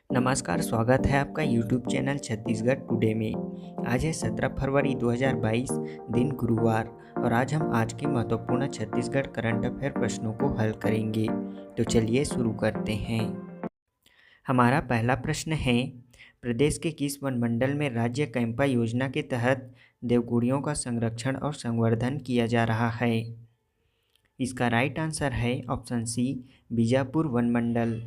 नमस्कार, स्वागत है आपका YouTube चैनल छत्तीसगढ़ टुडे में। आज है 17 फरवरी 2022, दिन गुरुवार, और आज के महत्वपूर्ण छत्तीसगढ़ करंट अफेयर प्रश्नों को हल करेंगे। तो चलिए शुरू करते हैं। हमारा पहला प्रश्न है, प्रदेश के किस वनमंडल में राज्य कैंपा योजना के तहत देवगुड़ियों का संरक्षण और संवर्धन किया जा रहा है? इसका राइट आंसर है ऑप्शन सी, बीजापुर वनमंडल।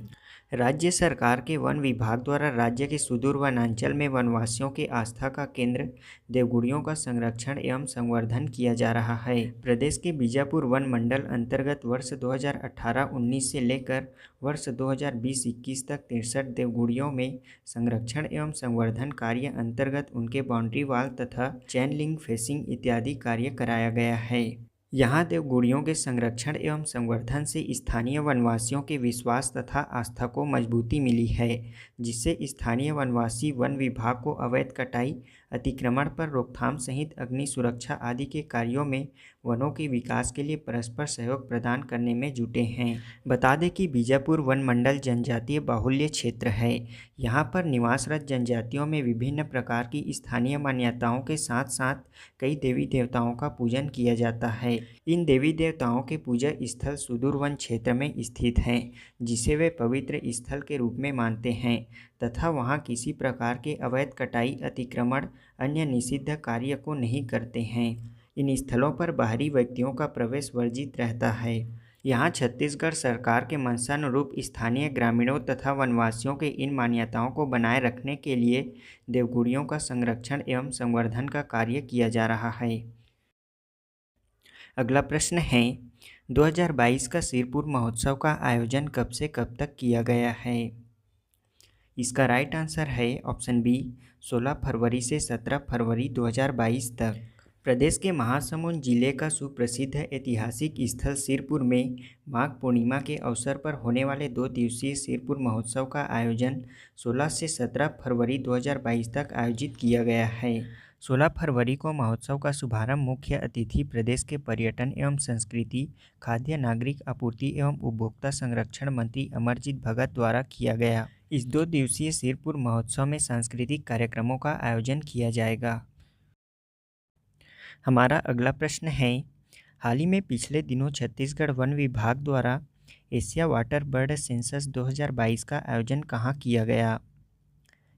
राज्य सरकार के वन विभाग द्वारा राज्य के सुदूर वनांचल में वनवासियों के आस्था का केंद्र देवगुड़ियों का संरक्षण एवं संवर्धन किया जा रहा है। प्रदेश के बीजापुर वन मंडल अंतर्गत वर्ष 2018-19 से लेकर वर्ष 2020-21 तक 63 देवगुड़ियों में संरक्षण एवं संवर्धन कार्य अंतर्गत उनके बाउंड्री वाल तथा चैन लिंक फेंसिंग इत्यादि कार्य कराया गया है। यहाँ देवगुड़ियों के संरक्षण एवं संवर्धन से स्थानीय वनवासियों के विश्वास तथा आस्था को मजबूती मिली है, जिससे स्थानीय वनवासी वन विभाग को अवैध कटाई, अतिक्रमण पर रोकथाम सहित अग्नि सुरक्षा आदि के कार्यों में वनों के विकास के लिए परस्पर सहयोग प्रदान करने में जुटे हैं। बता दें कि बीजापुर वन मंडल जनजातीय बाहुल्य क्षेत्र है। यहाँ पर निवासरत जनजातियों में विभिन्न प्रकार की स्थानीय मान्यताओं के साथ साथ कई देवी देवताओं का पूजन किया जाता है। इन देवी देवताओं के पूजा स्थल सुदूर वन क्षेत्र में स्थित हैं, जिसे वे पवित्र स्थल के रूप में मानते हैं तथा वहां किसी प्रकार के अवैध कटाई, अतिक्रमण, अन्य निषिद्ध कार्य को नहीं करते हैं। इन स्थलों पर बाहरी व्यक्तियों का प्रवेश वर्जित रहता है। यहाँ छत्तीसगढ़ सरकार के मंशानुरूप स्थानीय ग्रामीणों तथा वनवासियों के इन मान्यताओं को बनाए रखने के लिए देवगुड़ियों का संरक्षण एवं संवर्धन का कार्य किया जा रहा है। अगला प्रश्न है, 2022 का सिरपुर महोत्सव का आयोजन कब से कब तक किया गया है? इसका राइट आंसर है ऑप्शन बी, 16 फरवरी से 17 फरवरी 2022 तक। प्रदेश के महासमुंद जिले का सुप्रसिद्ध ऐतिहासिक स्थल सिरपुर में माघ पूर्णिमा के अवसर पर होने वाले 2 दिवसीय सिरपुर महोत्सव का आयोजन 16 से 17 फरवरी 2022 तक आयोजित किया गया है। 16 फरवरी को महोत्सव का शुभारंभ मुख्य अतिथि प्रदेश के पर्यटन एवं संस्कृति, खाद्य नागरिक आपूर्ति एवं उपभोक्ता संरक्षण मंत्री अमरजीत भगत द्वारा किया गया। इस 2 दिवसीय सिरपुर महोत्सव में सांस्कृतिक कार्यक्रमों का आयोजन किया जाएगा। हमारा अगला प्रश्न है, हाल ही में पिछले दिनों छत्तीसगढ़ वन विभाग द्वारा एशिया वाटर बर्ड सेंसस 2022 का आयोजन कहाँ किया गया?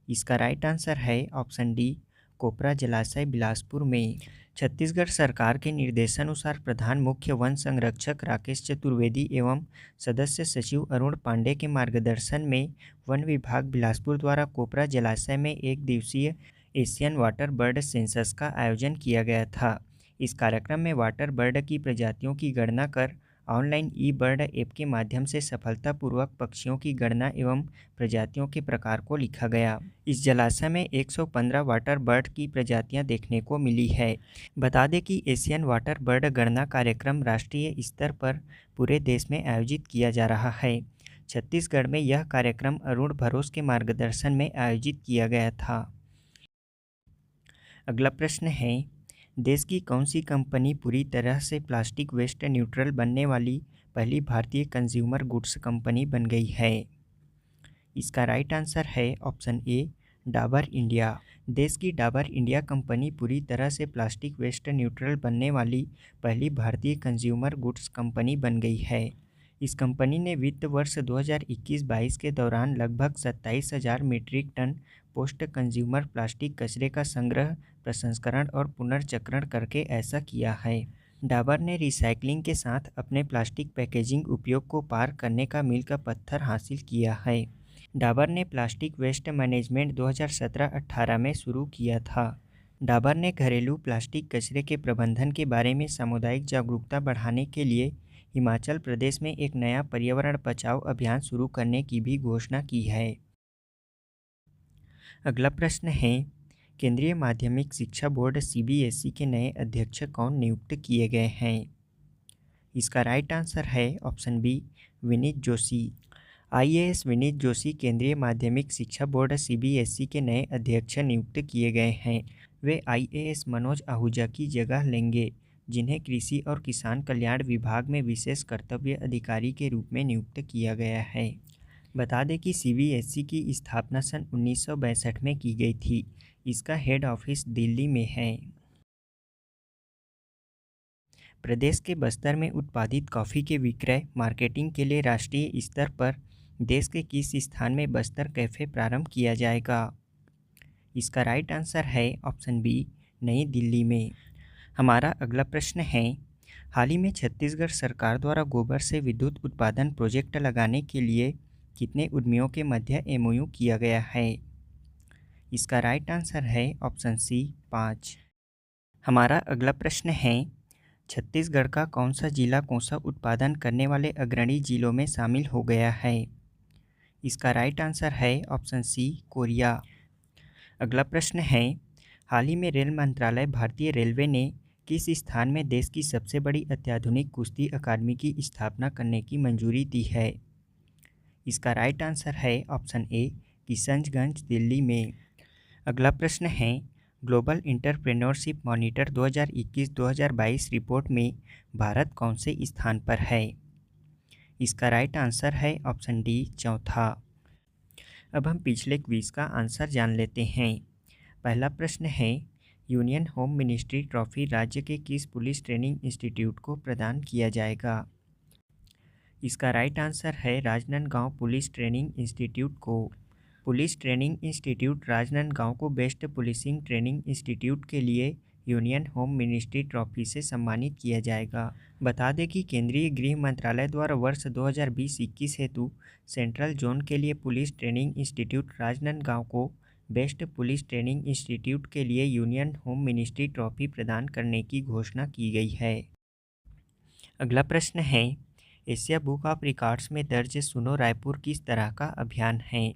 इसका राइट आंसर है ऑप्शन डी, कोपरा जलाशय बिलासपुर में। छत्तीसगढ़ सरकार के निर्देशानुसार प्रधान मुख्य वन संरक्षक राकेश चतुर्वेदी एवं सदस्य सचिव अरुण पांडे के मार्गदर्शन में वन विभाग बिलासपुर द्वारा कोपरा जलाशय में 1 दिवसीय एशियन वाटर बर्ड सेंसस का आयोजन किया गया था। इस कार्यक्रम में वाटर बर्ड की प्रजातियों की गणना कर ऑनलाइन ई बर्ड ऐप के माध्यम से सफलतापूर्वक पक्षियों की गणना एवं प्रजातियों के प्रकार को लिखा गया। इस जलाशय में 115 वाटर बर्ड की प्रजातियां देखने को मिली है। बता दें कि एशियन वाटर बर्ड गणना कार्यक्रम राष्ट्रीय स्तर पर पूरे देश में आयोजित किया जा रहा है। छत्तीसगढ़ में यह कार्यक्रम अरुण भरोस के मार्गदर्शन में आयोजित किया गया था। अगला प्रश्न है, देश की कौन सी कंपनी पूरी तरह से प्लास्टिक वेस्ट न्यूट्रल बनने वाली पहली भारतीय कंज्यूमर गुड्स कंपनी बन गई है? इसका राइट आंसर है ऑप्शन ए, डाबर इंडिया। देश की डाबर इंडिया कंपनी पूरी तरह से प्लास्टिक वेस्ट न्यूट्रल बनने वाली पहली भारतीय कंज्यूमर गुड्स कंपनी बन गई है। इस कंपनी ने वित्त वर्ष 2021-22 के दौरान लगभग 27,000 metric ton post consumer plastic कचरे का संग्रह, प्रसंस्करण और पुनर्चक्रण करके ऐसा किया है। डाबर ने रिसाइकलिंग के साथ अपने प्लास्टिक पैकेजिंग उपयोग को पार करने का मील का पत्थर हासिल किया है। डाबर ने प्लास्टिक वेस्ट मैनेजमेंट 2017-18 में शुरू किया था। डाबर ने घरेलू प्लास्टिक कचरे के प्रबंधन के बारे में सामुदायिक जागरूकता बढ़ाने के लिए हिमाचल प्रदेश में एक नया पर्यावरण बचाओ अभियान शुरू करने की भी घोषणा की है। अगला प्रश्न है, केंद्रीय माध्यमिक शिक्षा बोर्ड सीबीएसई के नए अध्यक्ष कौन नियुक्त किए गए हैं? इसका राइट आंसर है option B, Vineet Joshi. IAS Vineet Joshi केंद्रीय माध्यमिक शिक्षा बोर्ड सीबीएसई के नए अध्यक्ष नियुक्त किए गए हैं। वे आईएएस मनोज आहूजा की जगह लेंगे, जिन्हें कृषि और किसान कल्याण विभाग में विशेष कर्तव्य अधिकारी के रूप में नियुक्त किया गया है। बता दें कि सीबीएसई की स्थापना सन 1962 में की गई थी। इसका हेड ऑफिस दिल्ली में है। प्रदेश के बस्तर में उत्पादित कॉफ़ी के विक्रय मार्केटिंग के लिए राष्ट्रीय स्तर पर देश के किस स्थान में बस्तर कैफ़े प्रारंभ किया जाएगा? इसका राइट आंसर है ऑप्शन बी, नई दिल्ली में। हमारा अगला प्रश्न है, हाल ही में छत्तीसगढ़ सरकार द्वारा गोबर से विद्युत उत्पादन प्रोजेक्ट लगाने के लिए कितने उद्यमियों के मध्य एमओयू किया गया है? इसका राइट आंसर है ऑप्शन सी, 5। हमारा अगला प्रश्न है, छत्तीसगढ़ का कौन सा जिला कोसा उत्पादन करने वाले अग्रणी जिलों में शामिल हो गया है? इसका राइट आंसर है ऑप्शन सी, कोरिया। अगला प्रश्न है, हाल ही में रेल मंत्रालय भारतीय रेलवे ने किस स्थान में देश की सबसे बड़ी अत्याधुनिक कुश्ती अकादमी की स्थापना करने की मंजूरी दी है? इसका राइट आंसर है ऑप्शन ए, किशनगंज, दिल्ली में। अगला प्रश्न है, ग्लोबल एंटरप्रेन्योरशिप मॉनिटर 2021-2022 रिपोर्ट में भारत कौन से स्थान पर है? इसका राइट आंसर है ऑप्शन डी, चौथा। अब हम पिछले क्विज का आंसर जान लेते हैं। पहला प्रश्न है, यूनियन होम मिनिस्ट्री ट्रॉफी राज्य के किस पुलिस ट्रेनिंग इंस्टीट्यूट को प्रदान किया जाएगा? इसका राइट आंसर है राजनांदगांव पुलिस ट्रेनिंग इंस्टीट्यूट को। पुलिस ट्रेनिंग इंस्टीट्यूट राजनांदगांव को बेस्ट पुलिसिंग ट्रेनिंग इंस्टीट्यूट के लिए यूनियन होम मिनिस्ट्री ट्रॉफी से सम्मानित किया जाएगा। बता दें कि केंद्रीय गृह मंत्रालय द्वारा वर्ष 2020-21 हेतु सेंट्रल जोन के लिए पुलिस ट्रेनिंग इंस्टीट्यूट राजनांदगांव को बेस्ट पुलिस ट्रेनिंग इंस्टीट्यूट के लिए यूनियन होम मिनिस्ट्री ट्रॉफी प्रदान करने की घोषणा की गई है। अगला प्रश्न है, एशिया बुक ऑफ रिकॉर्ड्स में दर्ज सुनो रायपुर किस तरह का अभियान है?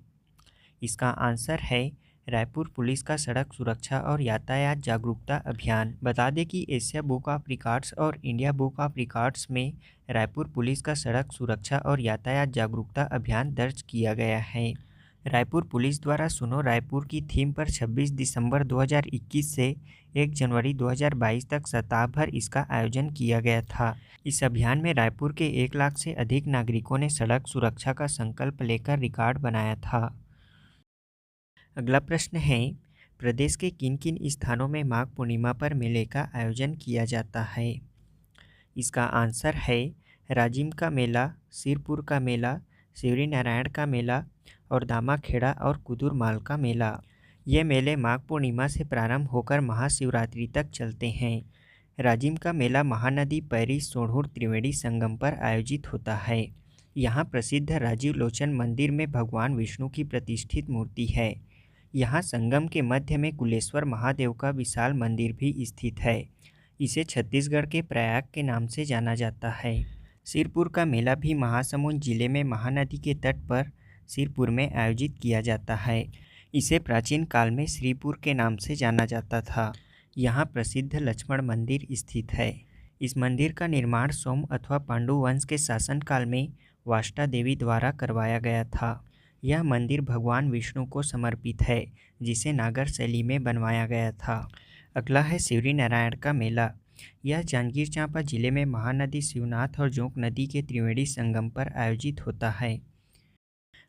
इसका आंसर है रायपुर पुलिस का सड़क सुरक्षा और यातायात जागरूकता अभियान। बता दें कि एशिया बुक ऑफ रिकॉर्ड्स और इंडिया बुक ऑफ रिकॉर्ड्स में रायपुर पुलिस का सड़क सुरक्षा और यातायात जागरूकता अभियान दर्ज किया गया है। रायपुर पुलिस द्वारा सुनो रायपुर की थीम पर 26 दिसंबर 2021 से 1 जनवरी 2022 तक सप्ताह भर इसका आयोजन किया गया था। इस अभियान में रायपुर के 1 लाख से अधिक नागरिकों ने सड़क सुरक्षा का संकल्प लेकर रिकॉर्ड बनाया था। अगला प्रश्न है, प्रदेश के किन किन स्थानों में माघ पूर्णिमा पर मेले का आयोजन किया जाता है? इसका आंसर है राजिम का मेला, सिरपुर का मेला, शिवरी नारायण का मेला और दामाखेड़ा और कुदुरमाल का मेला। ये मेले माघ पूर्णिमा से प्रारंभ होकर महाशिवरात्रि तक चलते हैं। राजिम का मेला महानदी पैरी सोढ़ूर त्रिवेणी संगम पर आयोजित होता है। यहाँ प्रसिद्ध राजीव लोचन मंदिर में भगवान विष्णु की प्रतिष्ठित मूर्ति है। यहाँ संगम के मध्य में कुलेश्वर महादेव का विशाल मंदिर भी स्थित है। इसे छत्तीसगढ़ के प्रयाग के नाम से जाना जाता है। सिरपुर का मेला भी महासमुंद जिले में महानदी के तट पर सिरपुर में आयोजित किया जाता है। इसे प्राचीन काल में श्रीपुर के नाम से जाना जाता था। यहाँ प्रसिद्ध लक्ष्मण मंदिर स्थित है। इस मंदिर का निर्माण सोम अथवा पांडु वंश के शासनकाल में वाष्टा देवी द्वारा करवाया गया था। यह मंदिर भगवान विष्णु को समर्पित है, जिसे नागर शैली में बनवाया गया था। अगला है शिवरी नारायण का मेला। यह जांजगीर चांपा जिले में महानदी शिवनाथ और जोंक नदी के त्रिवेणी संगम पर आयोजित होता है।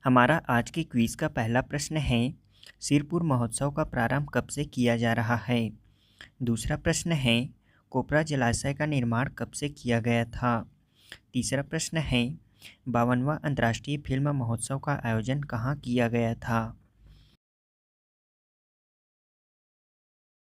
हमारा आज के क्विज का पहला प्रश्न है, सिरपुर महोत्सव का प्रारंभ कब से किया जा रहा है? दूसरा प्रश्न है, कोपरा जलाशय का निर्माण कब से किया गया था? तीसरा प्रश्न है, 52वां अंतर्राष्ट्रीय फिल्म महोत्सव का आयोजन कहाँ किया गया था?